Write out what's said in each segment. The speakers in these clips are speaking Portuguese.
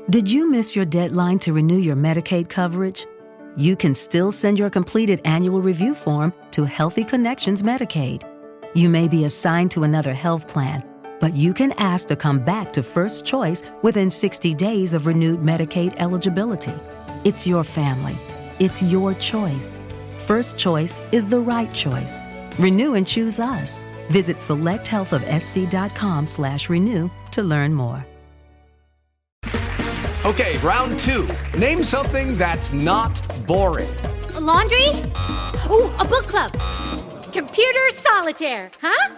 Did you miss your deadline to renew your Medicaid coverage? You can still send your completed annual review form to Healthy Connections Medicaid. You may be assigned to another health plan, but you can ask to come back to First Choice within 60 days of renewed Medicaid eligibility. It's your family. It's your choice. First Choice is the right choice. Renew and choose us. Visit selecthealthofsc.com/renew to learn more. Okay, round two. Name something that's not boring. A laundry? Ooh, a book club. Computer solitaire, huh?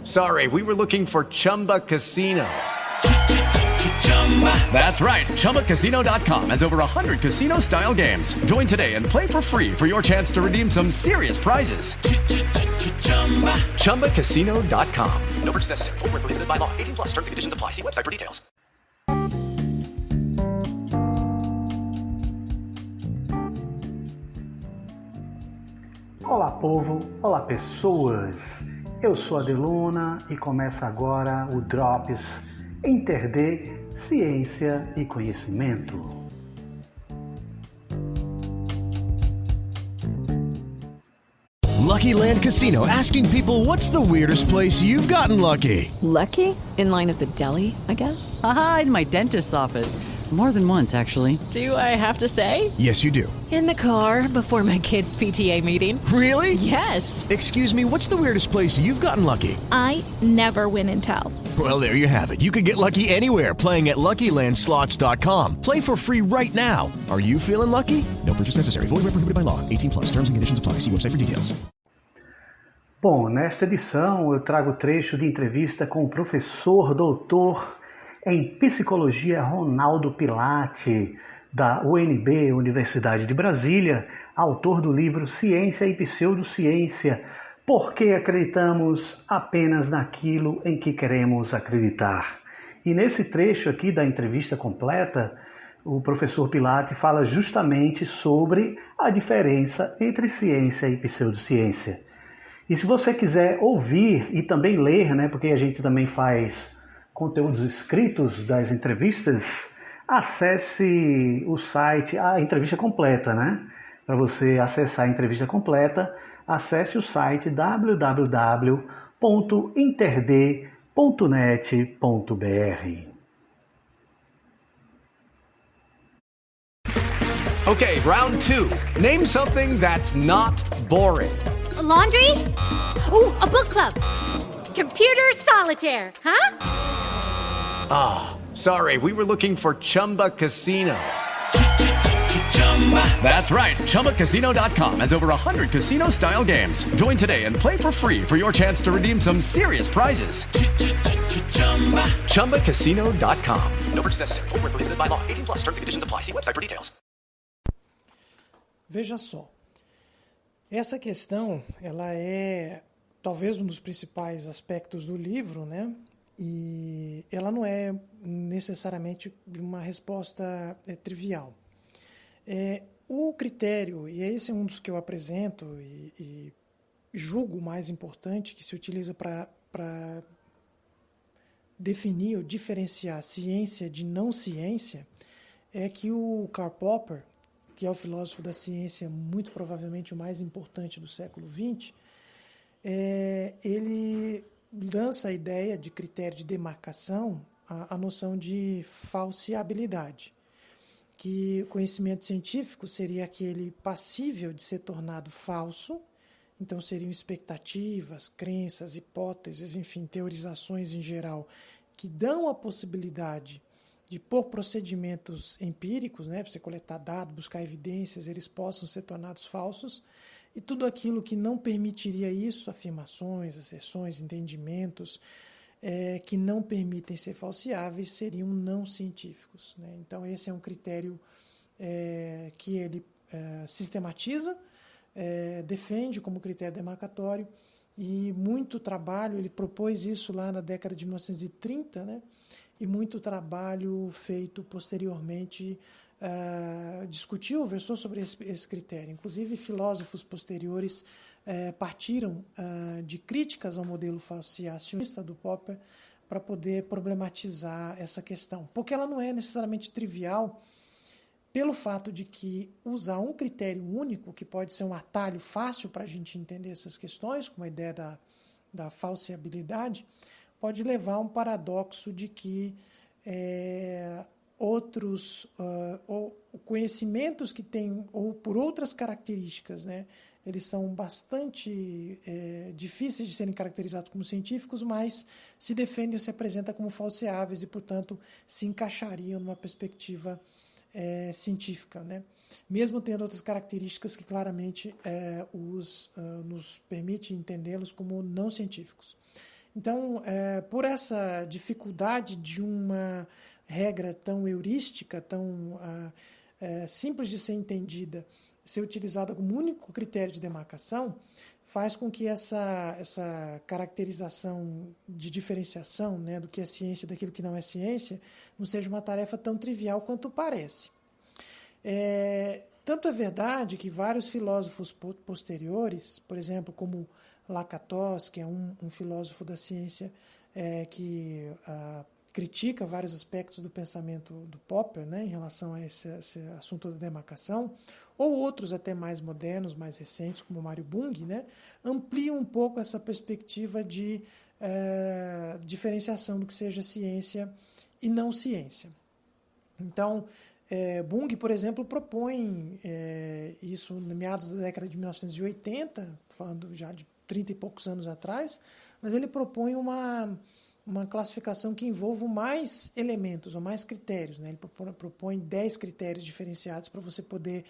Sorry, we were looking for Chumba Casino. That's right. ChumbaCasino.com has over 100 casino-style games. Join today and play for free for your chance to redeem some serious prizes. ChumbaCasino.com. No purchase necessary. Void where prohibited by law. 18 plus terms and conditions apply. See website for details. Olá, povo. Olá, pessoas. Eu sou a Deluna e começa agora o Drops Entender Ciência e Conhecimento. Lucky Land Casino, asking people, what's the weirdest place you've gotten lucky? Lucky? In line at the deli, I guess? Aha, in my dentist's office. More than once, actually. Do I have to say? Yes, you do. In the car before my kids' PTA meeting. Really? Yes. Excuse me, what's the weirdest place you've gotten lucky? I never win and tell. Well, there you have it. You can get lucky anywhere, playing at LuckyLandSlots.com. Play for free right now. Are you feeling lucky? No purchase necessary. Void where prohibited by law. 18 plus. Terms and conditions apply. See website for details. Bom, nesta edição eu trago trecho de entrevista com o professor doutor em Psicologia Ronaldo Pilate, da UNB, Universidade de Brasília, autor do livro Ciência e Pseudociência, Por que acreditamos apenas naquilo em que queremos acreditar? E nesse trecho aqui da entrevista completa, o professor Pilate fala justamente sobre a diferença entre ciência e pseudociência. E se você quiser ouvir e também ler, né, porque a gente também faz conteúdos escritos das entrevistas, acesse o site, a entrevista completa, né? Para você acessar a entrevista completa, acesse o site www.interd.net.br. Okay, round two. Name something that's not boring. A laundry? Ooh, a book club. Computer solitaire, huh? Sorry, we were looking for Chumba Casino. That's right. ChumbaCasino.com has over 100 casino-style games. Join today and play for free for your chance to redeem some serious prizes. ChumbaCasino.com. No purchase necessary. Void where prohibited by law. 18 plus terms and conditions apply. See website for details. Veja só. Essa questão, ela é talvez um dos principais aspectos do livro, né? E ela não é necessariamente uma resposta trivial. O critério, e esse é um dos que eu apresento e julgo mais importante, que se utiliza para definir ou diferenciar ciência de não ciência, é que o Karl Popper, que é o filósofo da ciência muito provavelmente o mais importante do século XX, ele lança a ideia de critério de demarcação, a noção de falseabilidade, que o conhecimento científico seria aquele passível de ser tornado falso, então seriam expectativas, crenças, hipóteses, enfim, teorizações em geral, que dão a possibilidade de, por procedimentos empíricos, né, para você coletar dados, buscar evidências, eles possam ser tornados falsos, e tudo aquilo que não permitiria isso, afirmações, asserções, entendimentos, que não permitem ser falseáveis, seriam não científicos, né? Então esse é um critério que ele sistematiza, defende como critério demarcatório, e muito trabalho, ele propôs isso lá na década de 1930, né? E muito trabalho feito posteriormente discutiu, versou sobre esse critério. Inclusive, filósofos posteriores partiram de críticas ao modelo falseacionista do Popper para poder problematizar essa questão, porque ela não é necessariamente trivial pelo fato de que usar um critério único, que pode ser um atalho fácil para a gente entender essas questões, como a ideia da falseabilidade, pode levar a um paradoxo de que outros ou conhecimentos que têm, ou por outras características, né, eles são bastante difíceis de serem caracterizados como científicos, mas se defendem ou se apresentam como falseáveis e, portanto, se encaixariam numa perspectiva científica, né? Mesmo tendo outras características que claramente nos permite entendê-los como não científicos. Então, por essa dificuldade de uma regra tão heurística, tão simples de ser entendida, ser utilizada como único critério de demarcação, faz com que essa caracterização de diferenciação, né, do que é ciência e daquilo que não é ciência não seja uma tarefa tão trivial quanto parece. Tanto é verdade que vários filósofos posteriores, por exemplo, como Lakatos, que é um filósofo da ciência que critica vários aspectos do pensamento do Popper, né, em relação a esse assunto da demarcação, ou outros até mais modernos, mais recentes, como Mário Bunge, né, ampliam um pouco essa perspectiva de diferenciação do que seja ciência e não ciência. Então, Bunge, por exemplo, propõe isso no meados da década de 1980, falando já de 30 e poucos anos atrás, mas ele propõe uma classificação que envolva mais elementos ou mais critérios, né? Ele propõe 10 critérios diferenciados para você poder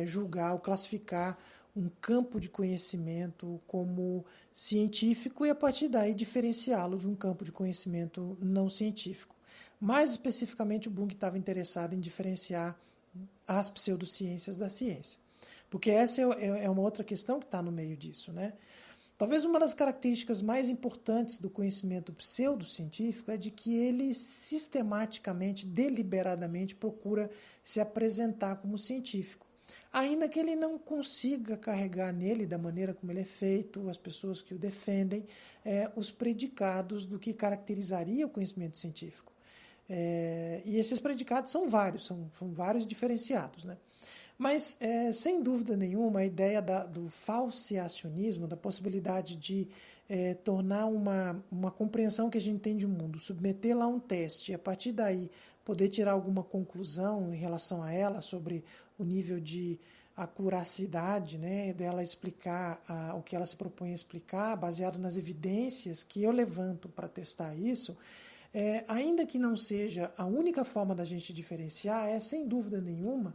julgar ou classificar um campo de conhecimento como científico e, a partir daí, diferenciá-lo de um campo de conhecimento não científico. Mais especificamente, o Bunge estava interessado em diferenciar as pseudociências da ciência, porque essa é uma outra questão que está no meio disso, né? Talvez uma das características mais importantes do conhecimento pseudocientífico é de que ele sistematicamente, deliberadamente, procura se apresentar como científico, ainda que ele não consiga carregar nele, da maneira como ele é feito, as pessoas que o defendem, os predicados do que caracterizaria o conhecimento científico. E esses predicados são vários, são vários diferenciados, né? Mas, sem dúvida nenhuma, a ideia do falseacionismo, da possibilidade de tornar uma compreensão que a gente tem de um mundo, submetê-la a um teste e, a partir daí, poder tirar alguma conclusão em relação a ela sobre o nível de acuracidade, né, dela explicar o que ela se propõe a explicar, baseado nas evidências que eu levanto para testar isso, ainda que não seja a única forma da gente diferenciar, sem dúvida nenhuma,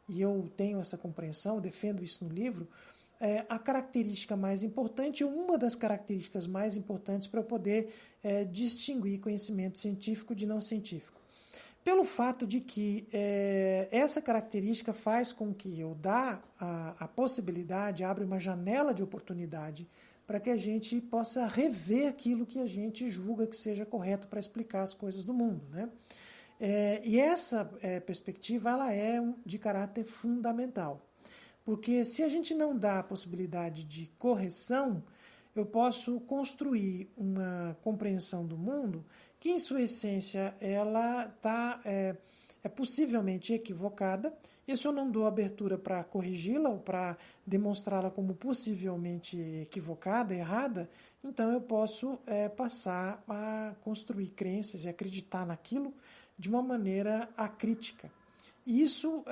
e eu tenho essa compreensão, eu defendo isso no livro, a característica mais importante, uma das características mais importantes para eu poder distinguir conhecimento científico de não científico. Pelo fato de que essa característica faz com que eu dá a possibilidade, abre uma janela de oportunidade para que a gente possa rever aquilo que a gente julga que seja correto para explicar as coisas do mundo, né? E essa perspectiva ela é de caráter fundamental, porque se a gente não dá a possibilidade de correção, eu posso construir uma compreensão do mundo que, em sua essência, ela é possivelmente equivocada, e se eu não dou abertura para corrigi-la ou para demonstrá-la como possivelmente equivocada, errada, então eu posso passar a construir crenças e acreditar naquilo de uma maneira acrítica. E isso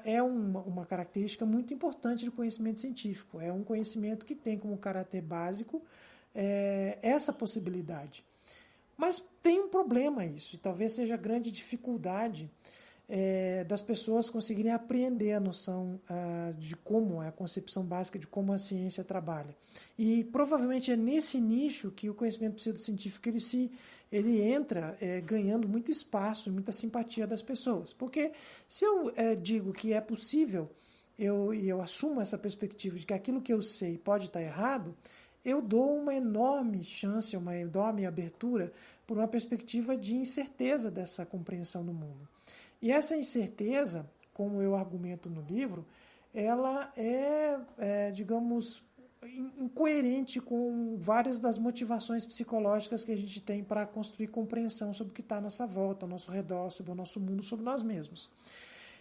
é uma característica muito importante do conhecimento científico. É um conhecimento que tem como caráter básico essa possibilidade. Mas tem um problema isso, e talvez seja a grande dificuldade das pessoas conseguirem apreender a noção de como é a concepção básica de como a ciência trabalha. E provavelmente é nesse nicho que o conhecimento pseudocientífico ele entra ganhando muito espaço e muita simpatia das pessoas. Porque se eu digo que é possível, eu assumo essa perspectiva de que aquilo que eu sei pode estar errado, eu dou uma enorme chance, uma enorme abertura por uma perspectiva de incerteza dessa compreensão do mundo. E essa incerteza, como eu argumento no livro, ela digamos, incoerente com várias das motivações psicológicas que a gente tem para construir compreensão sobre o que está à nossa volta, ao nosso redor, sobre o nosso mundo, sobre nós mesmos.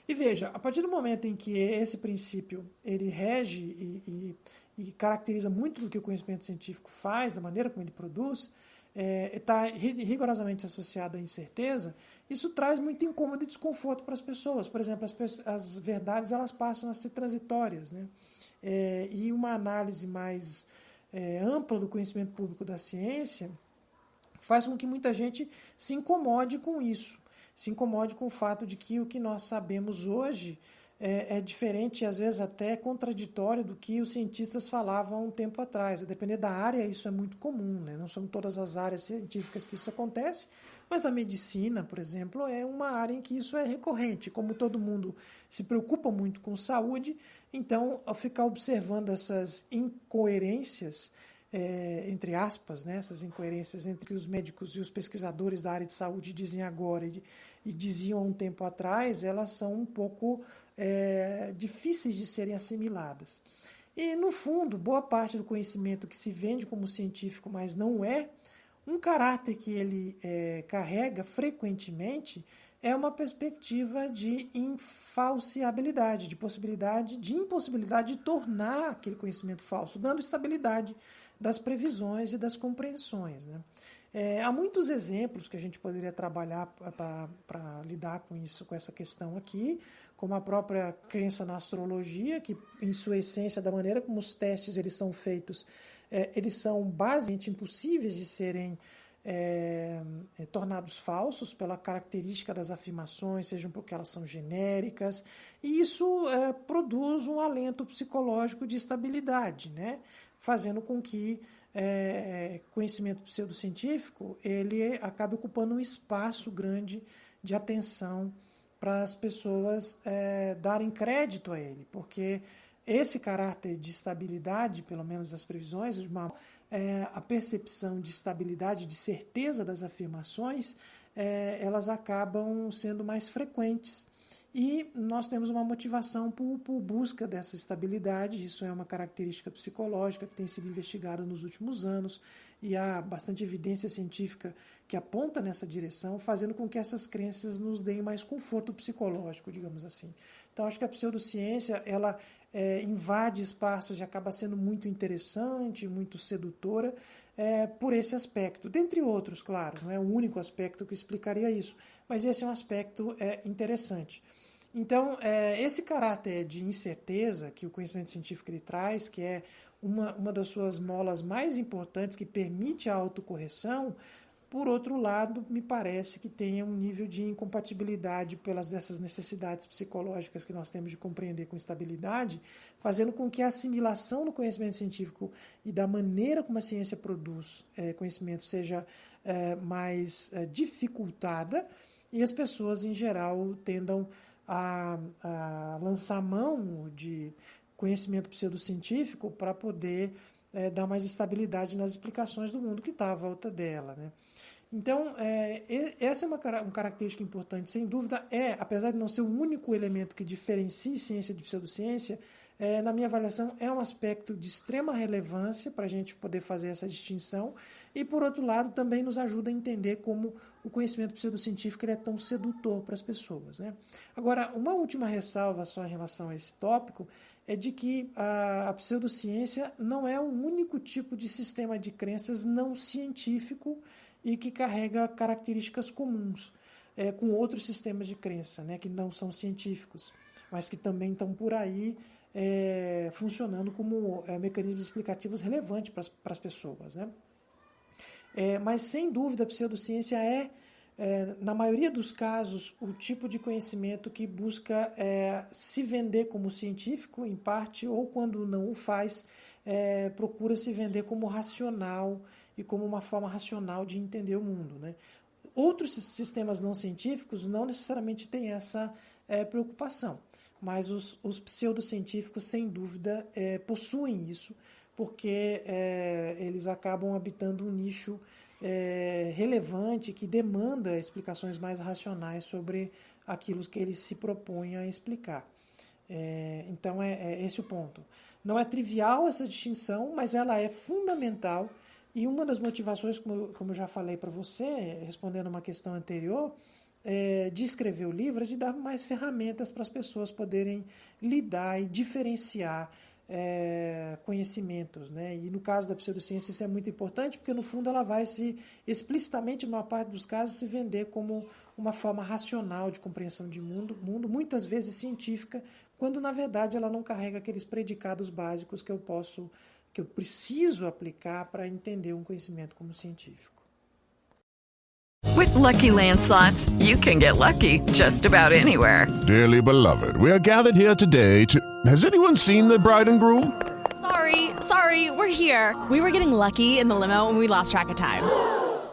E veja, a partir do momento em que esse princípio ele rege e caracteriza muito do que o conhecimento científico faz, da maneira como ele produz, está rigorosamente associado à incerteza, isso traz muito incômodo e desconforto para as pessoas. Por exemplo, as verdades elas passam a ser transitórias, né? E uma análise mais ampla do conhecimento público da ciência faz com que muita gente se incomode com isso, se incomode com o fato de que o que nós sabemos hoje é diferente e às vezes até contraditório do que os cientistas falavam há um tempo atrás. A depender da área, isso é muito comum, né? Não são todas as áreas científicas que isso acontece, mas a medicina, por exemplo, é uma área em que isso é recorrente. Como todo mundo se preocupa muito com saúde, então, ao ficar observando essas incoerências, entre aspas, né, essas incoerências entre os médicos e os pesquisadores da área de saúde dizem agora e diziam há um tempo atrás, elas são um pouco difíceis de serem assimiladas. E, no fundo, boa parte do conhecimento que se vende como científico, mas não é, um caráter que ele carrega frequentemente é uma perspectiva de infalciabilidade, de impossibilidade de tornar aquele conhecimento falso, dando estabilidade das previsões e das compreensões, né? Há muitos exemplos que a gente poderia trabalhar para lidar com isso, com essa questão aqui, como a própria crença na astrologia, que em sua essência, da maneira como os testes eles são feitos, eles são basicamente impossíveis de serem tornados falsos pela característica das afirmações, sejam porque elas são genéricas, e isso produz um alento psicológico de estabilidade, né? Fazendo com que conhecimento pseudocientífico ele acabe ocupando um espaço grande de atenção para as pessoas darem crédito a ele, porque esse caráter de estabilidade, pelo menos das previsões, a percepção de estabilidade, de certeza das afirmações, elas acabam sendo mais frequentes. E nós temos uma motivação por busca dessa estabilidade. Isso é uma característica psicológica que tem sido investigada nos últimos anos e há bastante evidência científica que aponta nessa direção, fazendo com que essas crenças nos deem mais conforto psicológico, digamos assim. Então, acho que a pseudociência ela invade espaços e acaba sendo muito interessante, muito sedutora por esse aspecto. Dentre outros, claro, não é o único aspecto que explicaria isso, mas esse é um aspecto interessante. Então, esse caráter de incerteza que o conhecimento científico ele traz, que é uma das suas molas mais importantes, que permite a autocorreção, por outro lado, me parece que tem um nível de incompatibilidade dessas necessidades psicológicas que nós temos de compreender com estabilidade, fazendo com que a assimilação do conhecimento científico e da maneira como a ciência produz conhecimento seja mais dificultada e as pessoas, em geral, tendam a lançar mão de conhecimento pseudocientífico para poder dar mais estabilidade nas explicações do mundo que está à volta dela, né? Então, essa é uma característica importante, sem dúvida, apesar de não ser o único elemento que diferencia ciência de pseudociência, na minha avaliação, é um aspecto de extrema relevância para a gente poder fazer essa distinção e, por outro lado, também nos ajuda a entender como o conhecimento pseudocientífico ele é tão sedutor para as pessoas, né? Agora, uma última ressalva só em relação a esse tópico é de que a pseudociência não é o único tipo de sistema de crenças não científico e que carrega características comuns com outros sistemas de crença, né, que não são científicos, mas que também estão por aí funcionando como mecanismos explicativos relevantes para as pessoas, né? Mas, sem dúvida, a pseudociência na maioria dos casos, o tipo de conhecimento que busca se vender como científico, em parte, ou quando não o faz, procura se vender como racional e como uma forma racional de entender o mundo, né? Outros sistemas não científicos não necessariamente têm essa preocupação, mas os pseudocientíficos, sem dúvida, possuem isso, porque eles acabam habitando um nicho relevante que demanda explicações mais racionais sobre aquilo que eles se propõem a explicar. Então é esse o ponto. Não é trivial essa distinção, mas ela é fundamental. E uma das motivações, como eu já falei para você, respondendo uma questão anterior, de escrever o livro é de dar mais ferramentas para as pessoas poderem lidar e diferenciar conhecimentos, né? E no caso da pseudociência isso é muito importante, porque no fundo ela vai explicitamente, na maior parte dos casos, se vender como uma forma racional de compreensão de mundo, muitas vezes científica, quando na verdade ela não carrega aqueles predicados básicos que eu preciso aplicar para entender um conhecimento como científico. With Lucky Land Slots, you can get lucky just about anywhere. Dearly beloved, we are gathered here today to... Has anyone seen the bride and groom? Sorry, we're here. We were getting lucky in the limo and we lost track of time.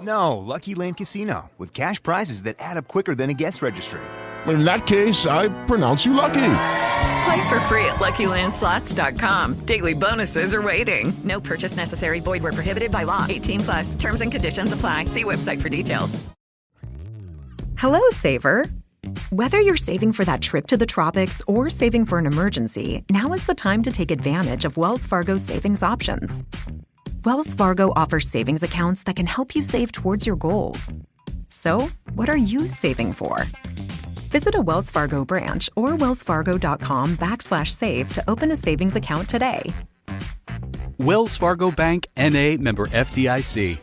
No, Lucky Land Casino, with cash prizes that add up quicker than a guest registry. In that case, I pronounce you lucky. Play for free at LuckyLandSlots.com. Daily bonuses are waiting. No purchase necessary. Void where prohibited by law. 18+. Terms and conditions apply. See website for details. Hello, Saver. Whether you're saving for that trip to the tropics or saving for an emergency, now is the time to take advantage of Wells Fargo's savings options. Wells Fargo offers savings accounts that can help you save towards your goals. So, what are you saving for? Visit a Wells Fargo branch or wellsfargo.com/save to open a savings account today. Wells Fargo Bank, N.A., member FDIC.